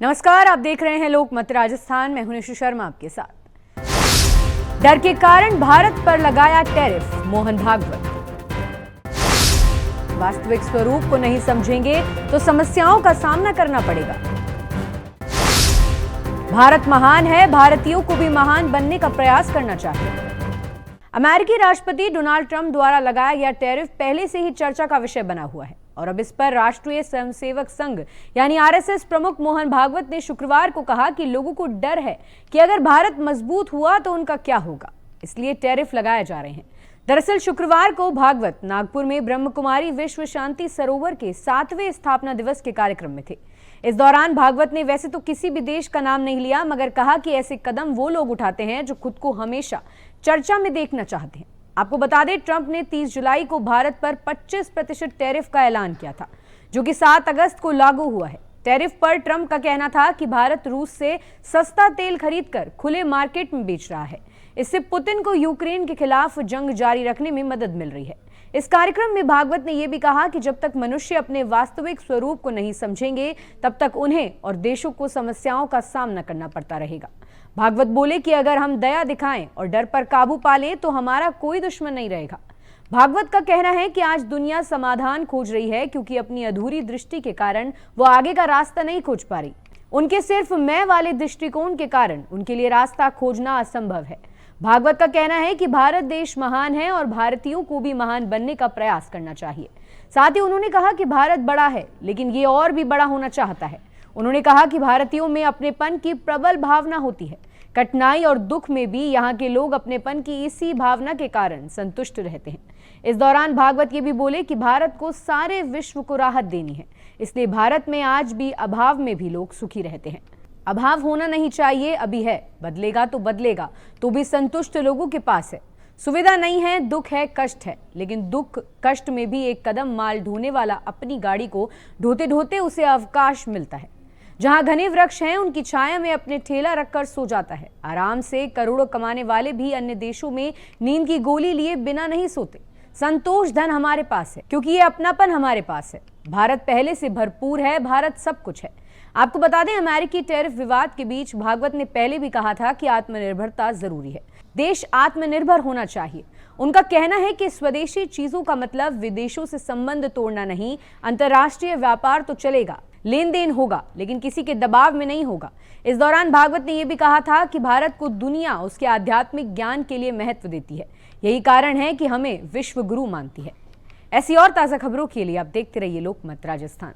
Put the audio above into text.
नमस्कार, आप देख रहे हैं लोकमत राजस्थान। मैं हूं निशु शर्मा आपके साथ। डर के कारण भारत पर लगाया टैरिफ, मोहन भागवत। वास्तविक स्वरूप को नहीं समझेंगे तो समस्याओं का सामना करना पड़ेगा। भारत महान है, भारतीयों को भी महान बनने का प्रयास करना चाहिए। अमेरिकी राष्ट्रपति डोनाल्ड ट्रंप द्वारा लगाया गया टैरिफ पहले से ही चर्चा का विषय बना हुआ है और अब इस पर राष्ट्रीय स्वयंसेवक संघ यानी आरएसएस प्रमुख मोहन भागवत ने शुक्रवार को कहा कि लोगों को डर है कि अगर भारत मजबूत हुआ तो उनका क्या होगा, इसलिए टैरिफ लगाए जा रहे हैं। दरअसल शुक्रवार को भागवत नागपुर में ब्रह्म कुमारी विश्व शांति सरोवर के 7वें स्थापना दिवस के कार्यक्रम में थे। इस दौरान भागवत ने वैसे तो किसी भी देश का नाम नहीं लिया, मगर कहा कि ऐसे कदम वो लोग उठाते हैं जो खुद को हमेशा चर्चा में देखना चाहते हैं। आपको बता दें, ट्रंप ने 30 जुलाई को भारत पर 25% टैरिफ का ऐलान किया था, जो कि 7 अगस्त को लागू हुआ है। टैरिफ पर ट्रंप का कहना था कि भारत रूस से सस्ता तेल खरीदकर खुले मार्केट में बेच रहा है। इससे पुतिन को यूक्रेन के खिलाफ जंग जारी रखने में मदद मिल रही है। इस कार्यक्रम में भागवत ने यह भी कहा कि जब तक मनुष्य अपने वास्तविक स्वरूप को नहीं समझेंगे, तब तक उन्हें और देशों को समस्याओं का सामना करना पड़ता रहेगा। भागवत बोले कि अगर हम दया दिखाएं और डर पर काबू पा लें तो हमारा कोई दुश्मन नहीं रहेगा। भागवत का कहना है कि आज दुनिया समाधान खोज रही है, क्योंकि अपनी अधूरी दृष्टि के कारण वो आगे का रास्ता नहीं खोज पा रही। उनके सिर्फ मैं वाले दृष्टिकोण के कारण उनके लिए रास्ता खोजना असंभव है। भागवत का कहना है कि भारत देश महान है और भारतीयों को भी महान बनने का प्रयास करना चाहिए। साथ ही उन्होंने कहा कि भारत बड़ा है, लेकिन ये और भी बड़ा होना चाहता है। उन्होंने कहा कि भारतीयों में अपनेपन की प्रबल भावना होती है। कठिनाई और दुख में भी यहाँ के लोग अपनेपन की इसी भावना के कारण संतुष्ट रहते हैं। इस दौरान भागवत ये भी बोले कि भारत को सारे विश्व को राहत देनी है, इसलिए भारत में आज भी अभाव में भी लोग सुखी रहते हैं। अभाव होना नहीं चाहिए, अभी है, बदलेगा तो बदलेगा, तो भी संतुष्ट लोगों के पास है। सुविधा नहीं है, दुख है, कष्ट है, लेकिन दुख कष्ट में भी एक कदम माल ढोने वाला अपनी गाड़ी को ढोते ढोते उसे अवकाश मिलता है। जहां घने वृक्ष हैं, उनकी छाया में अपने ठेला रखकर सो जाता है। आराम से करोड़ों कमाने वाले भी अन्य देशों में नींद की गोली लिए बिना नहीं सोते। संतोष धन हमारे पास है, क्योंकि ये अपनापन हमारे पास है। भारत पहले से भरपूर है, भारत सब कुछ है। आपको बता दें, अमेरिकी टैरिफ विवाद के बीच भागवत ने पहले भी कहा था कि आत्मनिर्भरता जरूरी है, देश आत्मनिर्भर होना चाहिए। उनका कहना है कि स्वदेशी चीजों का मतलब विदेशों से संबंध तोड़ना नहीं। अंतर्राष्ट्रीय व्यापार तो चलेगा, लेन देन होगा, लेकिन किसी के दबाव में नहीं होगा। इस दौरान भागवत ने यह भी कहा था कि भारत को दुनिया उसके आध्यात्मिक ज्ञान के लिए महत्व देती है। यही कारण है कि हमें विश्व गुरु मानती है। ऐसी और ताजा खबरों के लिए आप देखते रहिए लोकमत राजस्थान।